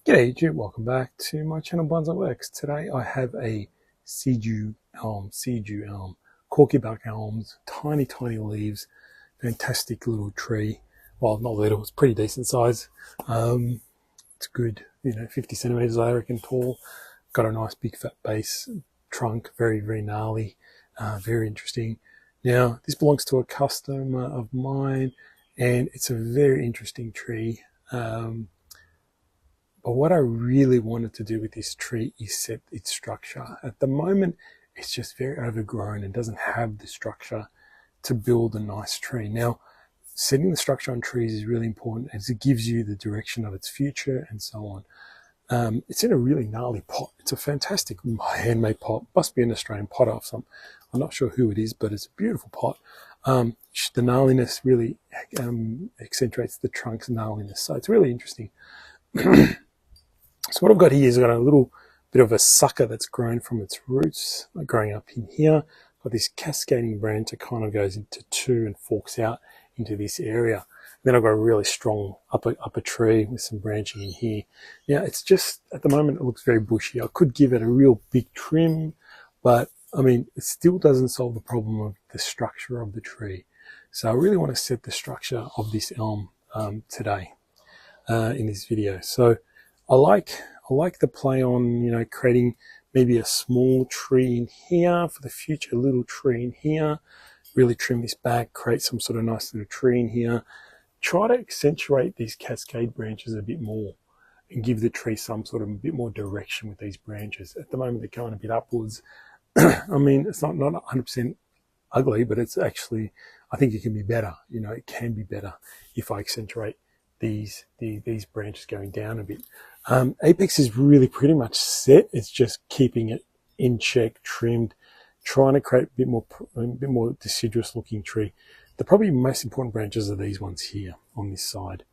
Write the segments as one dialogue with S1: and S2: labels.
S1: G'day YouTube, welcome back to my channel Bonsai Works. Today I have a Seiju Elm, corky bark elms, tiny leaves, fantastic little tree. Well, not little, it's pretty decent size. It's good, 50 centimeters I reckon tall. Got a nice big fat base, trunk, very gnarly, very interesting. Now this belongs to a customer of mine and it's a very interesting tree. But what I really wanted to do with this tree is set its structure. At the moment, it's just very overgrown and doesn't have the structure to build a nice tree. Now, setting the structure on trees is really important as it gives you the direction of its future and so on. It's in a really gnarly pot. It's a fantastic handmade pot. Must be an Australian pot of some. I'm not sure who it is, but it's a beautiful pot. The gnarliness really accentuates the trunk's gnarliness. So it's really interesting. So what I've got here is I've got a little bit of a sucker that's grown from its roots, growing up in here. Got this cascading branch that kind of goes into two and forks out into this area. Then I've got a really strong upper tree with some branching in here. Now it's just, at the moment it looks very bushy. I could give it a real big trim, but I mean, it still doesn't solve the problem of the structure of the tree. So I really want to set the structure of this elm today in this video. So I like the play on, creating maybe a small tree in here for the future, a little tree in here, really trim this back, create some sort of nice little tree in here. Try to accentuate these cascade branches a bit more and give the tree some sort of a bit more direction with these branches. At the moment, they're going a bit upwards. I mean, it's not 100% ugly, but it's actually, I think it can be better. It can be better if I accentuate these branches going down a bit. Apex is really pretty much set. It's just keeping it in check, trimmed, trying to create a bit more deciduous looking tree. The probably most important branches are these ones here on this side.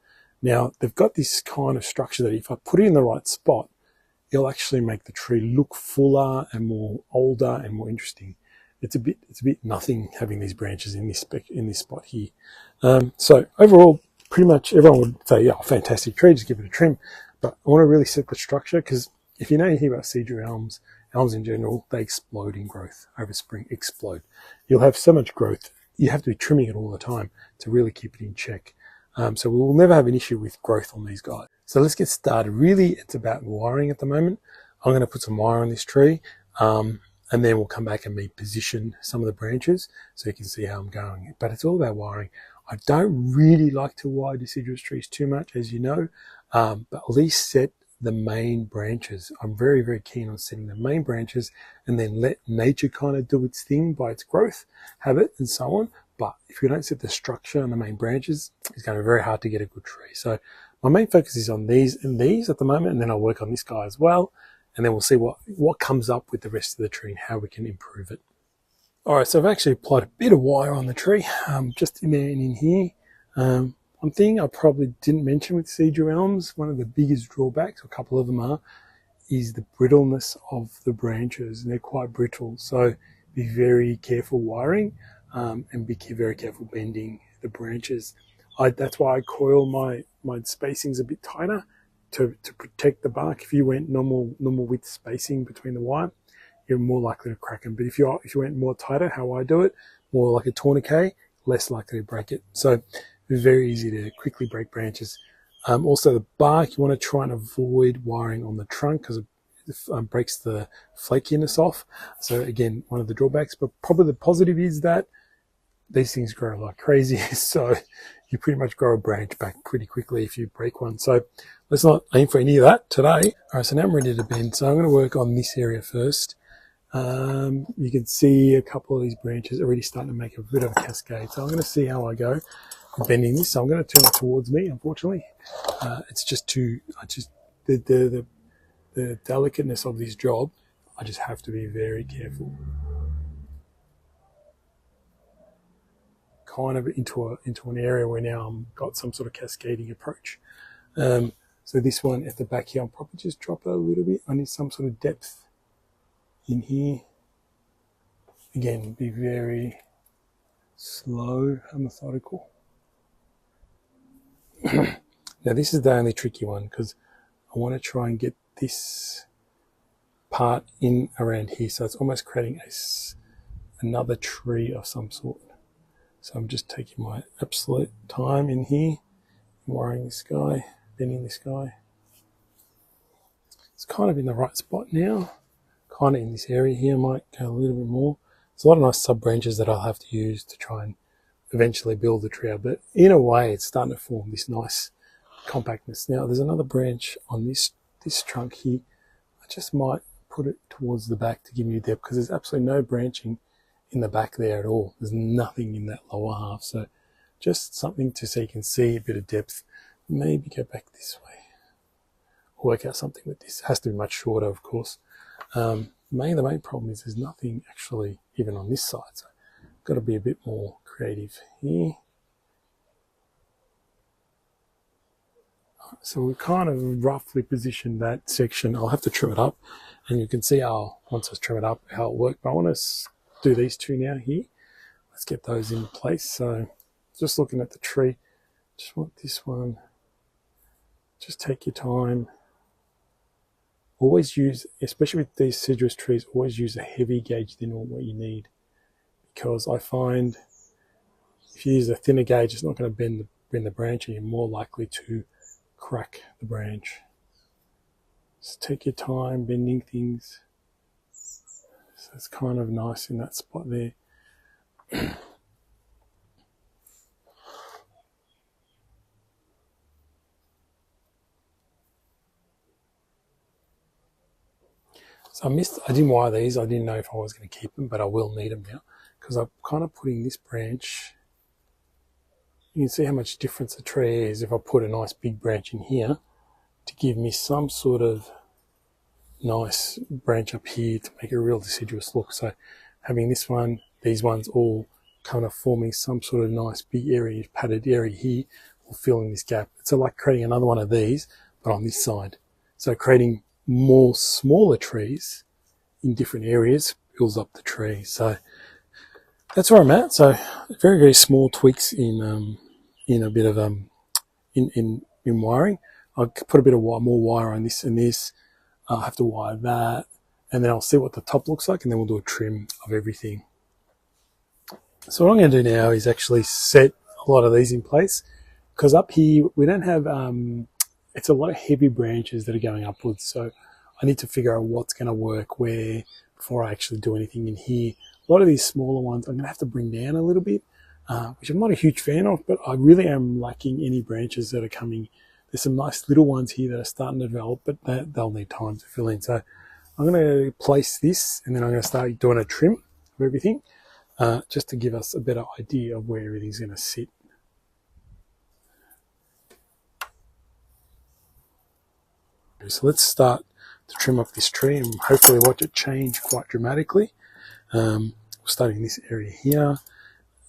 S1: Now they've got this kind of structure that if I put it in the right spot, it'll actually make the tree look fuller and more older and more interesting. It's a bit nothing having these branches in this spot here. So overall, pretty much everyone would say, yeah, fantastic tree, just give it a trim. But I want to really set the structure because if you know anything about Seiju elms in general, they explode in growth over spring, explode. You'll have so much growth. You have to be trimming it all the time to really keep it in check. So we'll never have an issue with growth on these guys. So let's get started. Really, it's about wiring at the moment. I'm going to put some wire on this tree. And then we'll come back and position some of the branches so you can see how I'm going. But it's all about wiring. I don't really like to wire deciduous trees too much, as you know, but at least set the main branches. I'm very keen on setting the main branches and then let nature kind of do its thing by its growth habit and so on. But if you don't set the structure on the main branches, it's going to be very hard to get a good tree. So my main focus is on these and these at the moment, and then I'll work on this guy as well. And then we'll see what comes up with the rest of the tree and how we can improve it. All right, so I've actually applied a bit of wire on the tree, just in there and in here. One thing I probably didn't mention with Seiju elms, one of the biggest drawbacks, a couple of them are, is the brittleness of the branches. And they're quite brittle, so be very careful wiring and be very careful bending the branches. That's why I coil my spacings a bit tighter to protect the bark. If you went normal width spacing between the wire, you're more likely to crack them. But if you went more tighter, how I do it, more like a tourniquet, less likely to break it. So it's very easy to quickly break branches. Also the bark, you want to try and avoid wiring on the trunk because it breaks the flakiness off. So again, one of the drawbacks, but probably the positive is that these things grow like crazy. So you pretty much grow a branch back pretty quickly if you break one. So let's not aim for any of that today. All right, so now I'm ready to bend. So I'm going to work on this area first. You can see a couple of these branches already starting to make a bit of a cascade. So I'm going to see how I go bending this. So I'm going to turn it towards me, unfortunately. It's just the delicateness of this job. I just have to be very careful. Kind of into an area where now I've got some sort of cascading approach. So this one at the back here, I'll probably just drop it a little bit. I need some sort of depth in here. Again, be very slow and methodical. Now this is the only tricky one because I want to try and get this part in around here, so it's almost creating another tree of some sort. So I'm just taking my absolute time in here, wiring this guy, bending this guy. It's kind of in the right spot now, kind of in this area here. Might go a little bit more. There's a lot of nice sub branches that I'll have to use to try and eventually build the tree out, but in a way it's starting to form this nice compactness. Now there's another branch on this trunk here. I just might put it towards the back to give me depth, because there's absolutely no branching in the back there at all. There's nothing in that lower half, so just something to so you can see a bit of depth. Maybe go back this way or work out something with this. It has to be much shorter, of course. The main problem is there's nothing actually even on this side, so I've got to be a bit more creative here. So we kind of roughly positioned that section. I'll have to trim it up, and you can see how, once I trim it up, how it worked. But I want to do these two now here. Let's get those in place. So just looking at the tree, just want this one. Just take your time. Always use, especially with these deciduous trees, always use a heavy gauge than what you need, because I find if you use a thinner gauge, it's not going to bend the branch, and you're more likely to crack the branch. Just take your time bending things. So it's kind of nice in that spot there. So I didn't wire these. I didn't know if I was going to keep them, but I will need them now, because I'm kind of putting this branch. You can see how much difference the tree is if I put a nice big branch in here to give me some sort of nice branch up here to make a real deciduous look. So having this one, these ones all kind of forming some sort of nice big area, padded area here, will fill in this gap. It's like creating another one of these, but on this side. So creating more smaller trees in different areas builds up the tree. So that's where I'm at. So very, very small tweaks in a bit of in wiring. I'll put a bit of more wire on this and this. I'll have to wire that, and then I'll see what the top looks like, and then we'll do a trim of everything. So what I'm going to do now is actually set a lot of these in place, because up here we don't have, it's a lot of heavy branches that are going upwards, so I need to figure out what's going to work where before I actually do anything in here. A lot of these smaller ones I'm going to have to bring down a little bit, which I'm not a huge fan of, but I really am lacking any branches that are coming. There's some nice little ones here that are starting to develop, but they'll need time to fill in. So I'm going to place this, and then I'm going to start doing a trim of everything, just to give us a better idea of where everything's going to sit. So let's start to trim up this tree and hopefully watch it change quite dramatically. We're starting in this area here,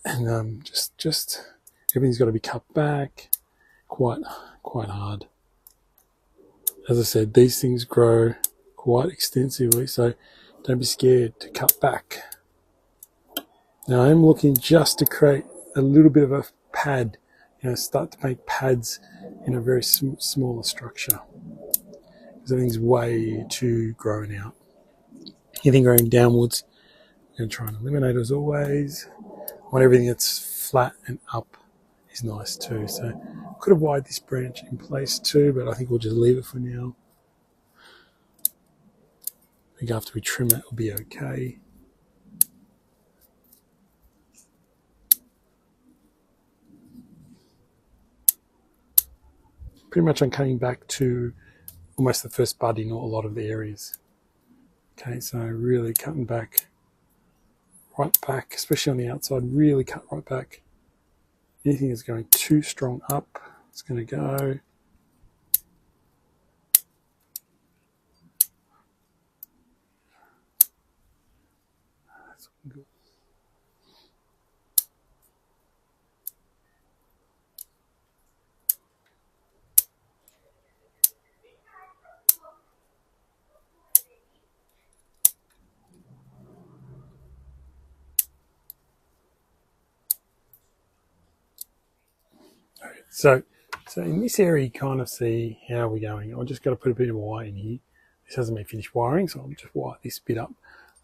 S1: and just everything's got to be cut back quite hard. As I said, these things grow quite extensively, so don't be scared to cut back. Now I'm looking just to create a little bit of a pad, start to make pads in a very smaller structure, because everything's way too grown out. Anything growing downwards, I'm going to try and eliminate as always. I want everything that's flat and up is nice too. So I could have wired this branch in place too, but I think we'll just leave it for now. I think after we trim it, it'll be okay. Pretty much I'm coming back to almost the first bud in a lot of the areas. Okay, so really cutting back, right back, especially on the outside, really cut right back. Anything that's going too strong up, it's going to go. So So in this area, you kind of see how we're going. I've just got to put a bit of wire in here. This hasn't been finished wiring, so I'll just wire this bit up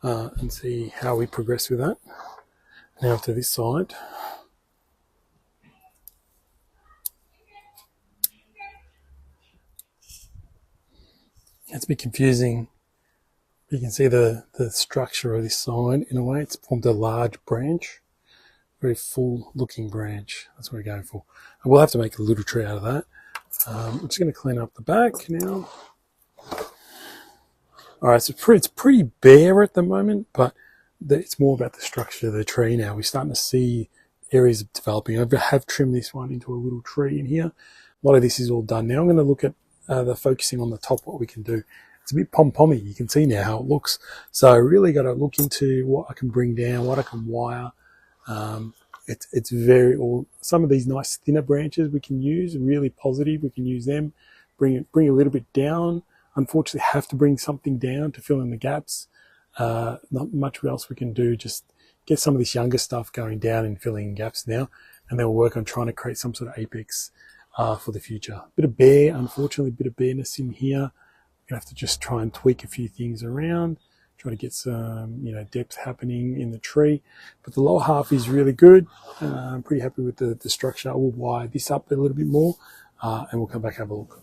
S1: and see how we progress with that. Now to this side. It's a bit confusing. You can see the structure of this side. In a way, it's formed a large branch, very full looking branch. That's what we're going for. And we'll have to make a little tree out of that. I'm just going to clean up the back now. All right, so it's pretty bare at the moment, but it's more about the structure of the tree now. We're starting to see areas of developing. I have trimmed this one into a little tree in here. A lot of this is all done now. I'm going to look at the focusing on the top, what we can do. It's a bit pom-pommy. You can see now how it looks. So I really got to look into what I can bring down, what I can wire. It's very, some of these nice thinner branches we can use, really positive. We can use them, bring a little bit down. Unfortunately, have to bring something down to fill in the gaps. Not much else we can do. Just get some of this younger stuff going down and filling in gaps now, and then we'll work on trying to create some sort of apex for the future. Bit of bare, unfortunately, bit of bareness in here. We're gonna have to just try and tweak a few things around, try to get some depth happening in the tree. But the lower half is really good. I'm pretty happy with the structure. I will wire this up a little bit more, and we'll come back and have a look.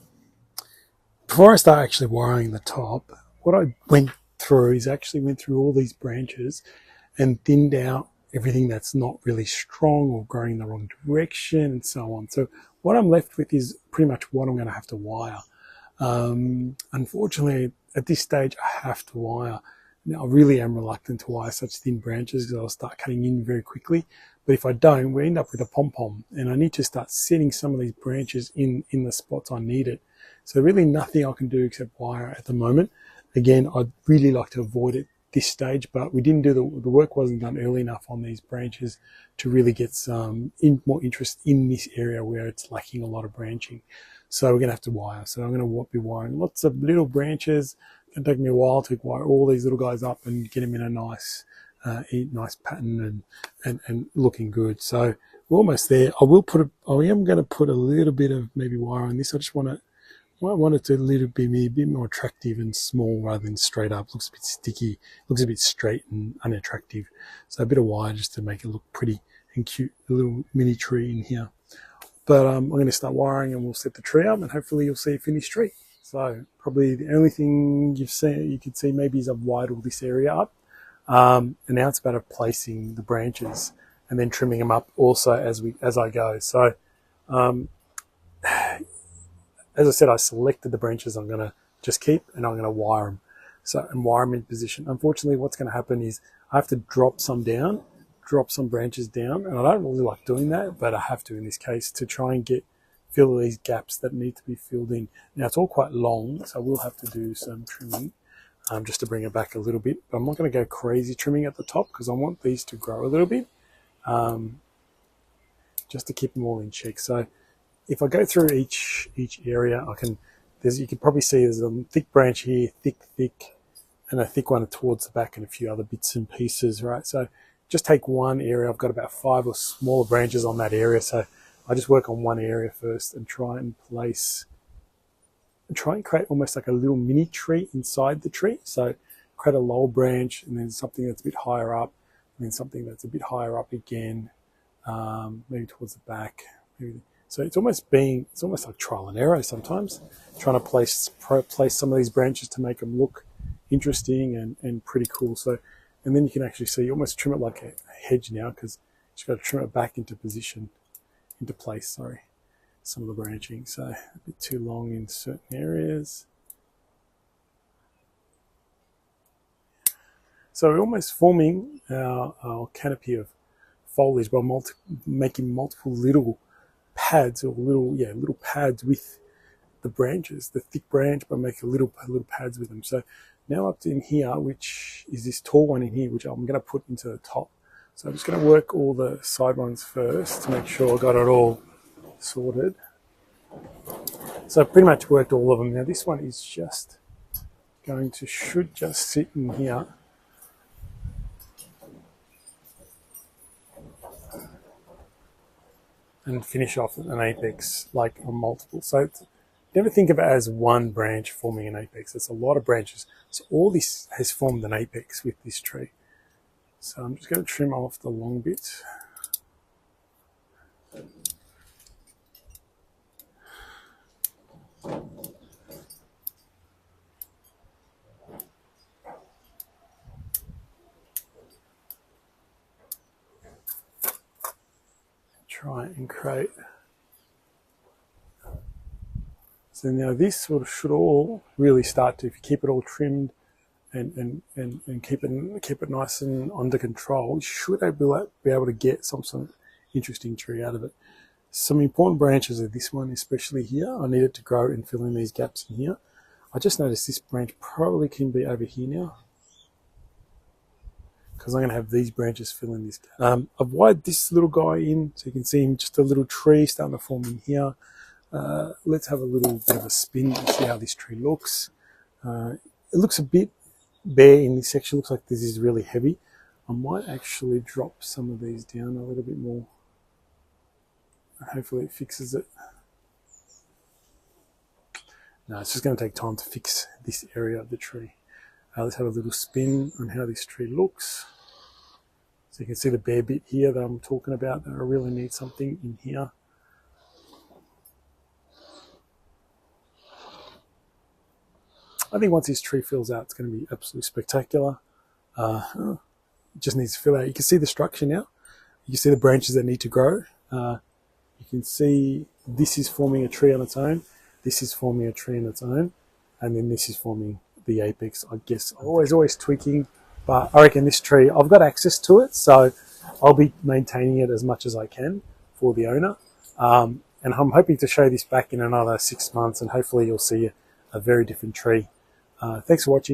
S1: Before I start actually wiring the top, what I went through all these branches and thinned out everything that's not really strong or growing in the wrong direction and so on. So what I'm left with is pretty much what I'm going to have to wire. Unfortunately, at this stage, I have to wire. Now, I really am reluctant to wire such thin branches because I'll start cutting in very quickly. But if I don't, we end up with a pom-pom, and I need to start setting some of these branches in the spots I need it. So really nothing I can do except wire at the moment. Again, I'd really like to avoid it this stage, but we didn't do the work wasn't done early enough on these branches to really get some more interest in this area where it's lacking a lot of branching. So we're going to have to wire. So I'm going to be wiring lots of little branches. It's going to take me a while to wire all these little guys up and get them in a nice pattern and looking good. So we're almost there. I am going to put a little bit of maybe wire on this. I want it to be a bit more attractive and small rather than straight up. Looks a bit sticky, looks a bit straight and unattractive. So a bit of wire just to make it look pretty and cute, a little mini tree in here. But I'm going to start wiring and we'll set the tree up and hopefully you'll see a finished tree. So probably the only thing you could see maybe is I've wired all this area up. And now it's about placing the branches and then trimming them up also as I go. So as I said, I selected the branches I'm going to just keep and I'm going to wire them. So, and wire them in position. Unfortunately, what's going to happen is I have to drop some branches down, and I don't really like doing that, but I have to in this case to try and fill these gaps that need to be filled in. Now, it's all quite long, so I will have to do some trimming just to bring it back a little bit. But I'm not going to go crazy trimming at the top because I want these to grow a little bit just to keep them all in check. So if I go through each area, you can probably see there's a thick branch here, thick, and a thick one towards the back and a few other bits and pieces, right? So just take one area. I've got about 5 or smaller branches on that area. So I just work on one area first and try and create almost like a little mini tree inside the tree. So create a lower branch and then something that's a bit higher up and then something that's a bit higher up again, maybe towards the back, maybe. So it's almost like trial and error sometimes, trying to place some of these branches to make them look interesting and pretty cool. So, and then you can actually see, you almost trim it like a hedge now because you've got to trim it back into place, some of the branching. So a bit too long in certain areas. So we're almost forming our canopy of foliage by making multiple little pads or little pads with the branches, the thick branch, but make little pads with them. So now up to in here, which is this tall one in here, which I'm going to put into the top. So I'm just going to work all the side ones first to make sure I got it all sorted. So I've pretty much worked all of them. Now this one is should just sit in here. and finish off an apex like on multiple. So never think of it as one branch forming an apex. It's a lot of branches. So all this has formed an apex with this tree. So I'm just going to trim off the long bits. Try and create. So now this sort of should all really start to, if you keep it all trimmed and keep it nice and under control, you should be able to get some interesting tree out of it. Some important branches of this one, especially here, I need it to grow and fill in these gaps in here. I just noticed this branch probably can be over here now, because I'm going to have these branches fill in this gap. I've wired this little guy in so you can see him, just a little tree starting to form in here. Let's have a little bit of a spin and see how this tree looks. It looks a bit bare in this section. Looks like this is really heavy. I might actually drop some of these down a little bit more. Hopefully it fixes it. No, it's just going to take time to fix this area of the tree. Let's have a little spin on how this tree looks. So you can see the bare bit here that I'm talking about, that I really need something in here. I think once this tree fills out, it's going to be absolutely spectacular. It just needs to fill out. You can see the structure now. You can see the branches that need to grow. You can see this is forming a tree on its own. This is forming a tree on its own. And then this is forming the apex, I guess. Always tweaking. But I reckon this tree, I've got access to it, so I'll be maintaining it as much as I can for the owner. And I'm hoping to show this back in another 6 months, and hopefully you'll see a very different tree. Thanks for watching.